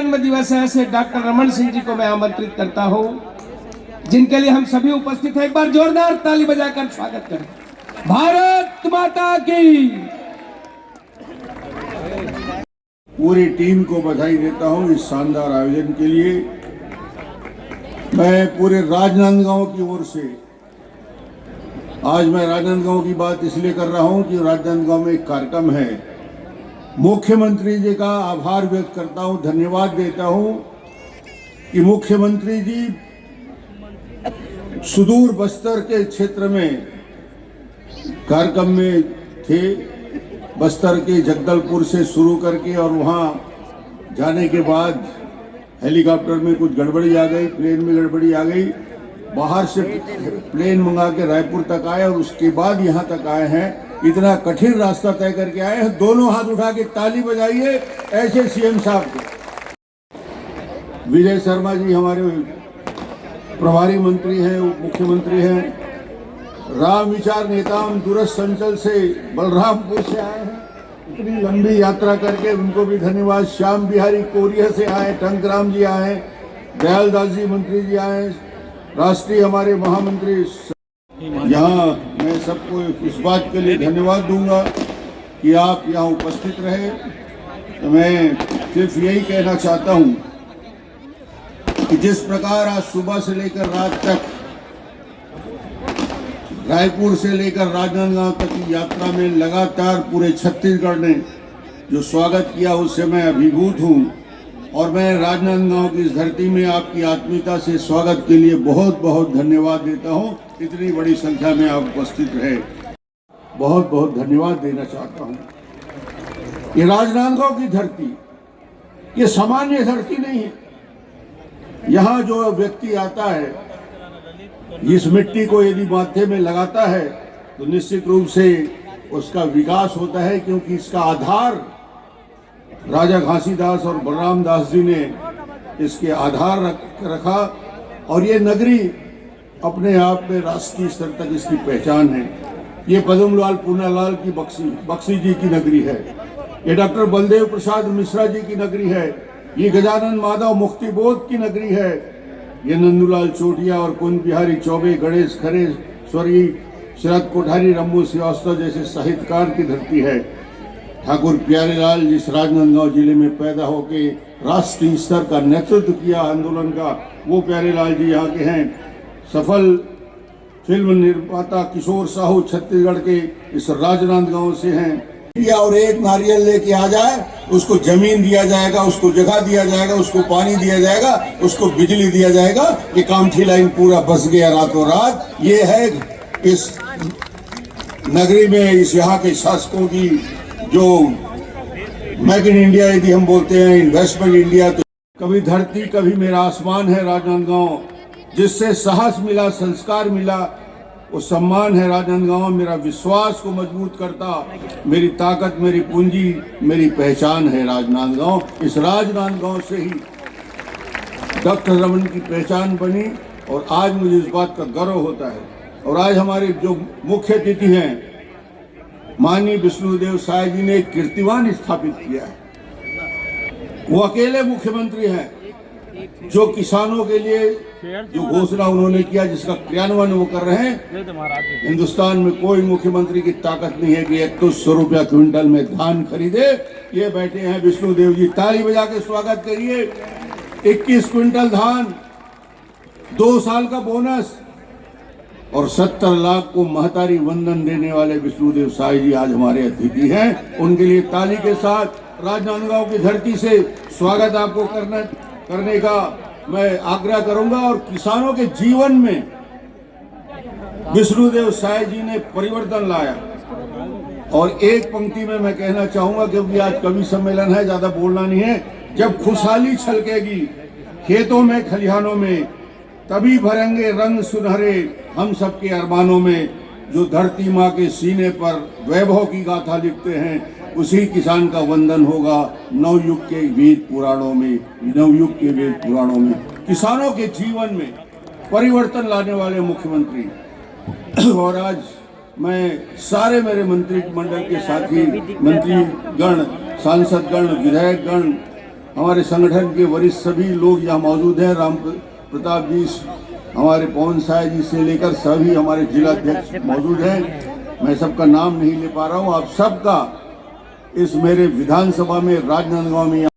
जन्म दिवस है, ऐसे डॉक्टर रमन सिंह जी को मैं आमंत्रित करता हूं, जिनके लिए हम सभी उपस्थित हैं। एक बार जोरदार ताली बजाकर स्वागत करें। भारत माता की। पूरी टीम को बधाई देता हूं इस शानदार आयोजन के लिए। मैं पूरे राजनांदगांव की ओर से, आज मैं राजनांदगांव की बात इसलिए कर रहा हूं कि राजनांदगांव में एक कार्यक्रम है। मुख्यमंत्री जी का आभार व्यक्त करता हूं, धन्यवाद देता हूं कि मुख्यमंत्री जी सुदूर बस्तर के क्षेत्र में कार्यक्रम में थे। बस्तर के जगदलपुर से शुरू करके और वहाँ जाने के बाद हेलीकॉप्टर में कुछ गड़बड़ी आ गई, प्लेन में गड़बड़ी आ गई, बाहर से प्लेन मंगा के रायपुर तक आए और उसके बाद यहाँ तक आए हैं। इतना कठिन रास्ता तय करके आए हैं। दोनों हाथ उठा के ताली बजाइए ऐसे सीएम साहब को। विजय शर्मा जी हमारे प्रभारी मंत्री हैं, उप मुख्यमंत्री हैं। राम विचार नेताम दूरस्थ अंचल से बलरामपुर से आए हैं, इतनी लंबी यात्रा करके, उनको भी धन्यवाद। श्याम बिहारी कोरिया से आए, टंकराम जी आए, दयालदास जी मंत्री जी आए, राष्ट्रीय हमारे महामंत्री। यहाँ मैं सबको इस बात के लिए धन्यवाद दूंगा कि आप यहाँ उपस्थित रहे। तो मैं सिर्फ यही कहना चाहता हूँ कि जिस प्रकार आज सुबह से लेकर रात तक, रायपुर से लेकर राजनांदगांव तक की यात्रा में लगातार पूरे छत्तीसगढ़ ने जो स्वागत किया, उससे मैं अभिभूत हूँ। और मैं राजनांदगांव की इस धरती में आपकी आत्मीयता से स्वागत के लिए बहुत बहुत धन्यवाद देता हूँ। इतनी बड़ी संख्या में आप उपस्थित रहे, बहुत बहुत धन्यवाद देना चाहता हूँ। ये राजनांदगांव की धरती ये सामान्य धरती नहीं है। यहाँ जो व्यक्ति आता है, इस मिट्टी को यदि माथे में लगाता है तो निश्चित रूप से उसका विकास होता है, क्योंकि इसका आधार राजा घासीदास और बलराम दास जी ने इसके आधार रखा। और ये नगरी अपने आप में राष्ट्रीय स्तर तक इसकी पहचान है। ये पद्मलाल पूनालाल की बख्शी जी की नगरी है, ये डॉक्टर बलदेव प्रसाद मिश्रा जी की नगरी है, ये गजानन माधव मुक्तिबोध की नगरी है, ये नंदूलाल चोटिया और कुंज बिहारी चौबे, गणेश खरे, स्वर्गीय शरद कोठारी, रम्मू श्रीवास्तव जैसे साहित्यकार की धरती है। ठाकुर प्यारेलाल जिस राजनांदगांव जिले में पैदा होके राष्ट्रीय स्तर का नेतृत्व किया आंदोलन का, वो प्यारेलाल जी यहाँ के हैं। सफल फिल्म निर्माता किशोर साहू छत्तीसगढ़ के इस राजनांदगांव से हैं। और एक नारियल लेके आ जाए, उसको जमीन दिया जाएगा, उसको जगह दिया जाएगा, उसको पानी दिया जाएगा, उसको बिजली दिया जाएगा। ये कामठी लाइन पूरा बस गया रातों रात। ये है इस नगरी में, इस यहाँ के शासकों की जो मेक इन इंडिया यदि हम बोलते हैं, इन्वेस्टमेंट इंडिया। तो कभी धरती कभी मेरा आसमान है राजनांदगांव, जिससे साहस मिला, संस्कार मिला, वो सम्मान है राजनांदगांव। मेरा विश्वास को मजबूत करता, मेरी ताकत, मेरी पूंजी, मेरी पहचान है राजनांदगांव। इस राजनांदगांव से ही डॉक्टर रमन की पहचान बनी और आज मुझे इस बात का गर्व होता है। और आज हमारे जो मुख्य अतिथि हैं, माननीय विष्णुदेव साय जी ने एक कीर्तिमान स्थापित किया है। वो अकेले मुख्यमंत्री हैं जो किसानों के लिए जो घोषणा उन्होंने किया, जिसका क्रियान्वयन वो कर रहे हैं। हिंदुस्तान में कोई मुख्यमंत्री की ताकत नहीं है कि 100 रुपया क्विंटल में धान खरीदे। ये बैठे हैं विष्णुदेव जी, ताली बजा के स्वागत करिए। 21 क्विंटल धान, 2 साल का बोनस और 70 लाख को महतारी वंदन देने वाले विष्णुदेव साय जी आज हमारे अतिथि हैं। उनके लिए ताली के साथ राजनांदगांव की धरती से स्वागत आपको करने का मैं आग्रह करूंगा। और किसानों के जीवन में विष्णुदेव साय जी ने परिवर्तन लाया। और एक पंक्ति में मैं कहना चाहूंगा, क्योंकि आज कवि सम्मेलन है, ज्यादा बोलना नहीं है। जब खुशहाली छलकेगी खेतों में खलिहानों में, तभी भरेंगे रंग सुनहरे हम सबके अरमानों में। जो धरती माँ के सीने पर वैभव की गाथा लिखते हैं, उसी किसान का वंदन होगा नवयुग के वेद पुराणों में। नवयुग के वेद पुराणों में किसानों के जीवन में परिवर्तन लाने वाले मुख्यमंत्री। और आज मैं सारे मेरे मंत्री मंडल के साथी, मंत्रीगण, सांसदगण, विधायकगण हमारे संगठन के वरिष्ठ सभी लोग यहाँ मौजूद हैं। राम प्रताप जी, हमारे पवन साय जी से लेकर सभी हमारे जिला अध्यक्ष मौजूद हैं। मैं सबका नाम नहीं ले पा रहा हूँ। आप सबका इस मेरे विधानसभा में राजनांदगांव में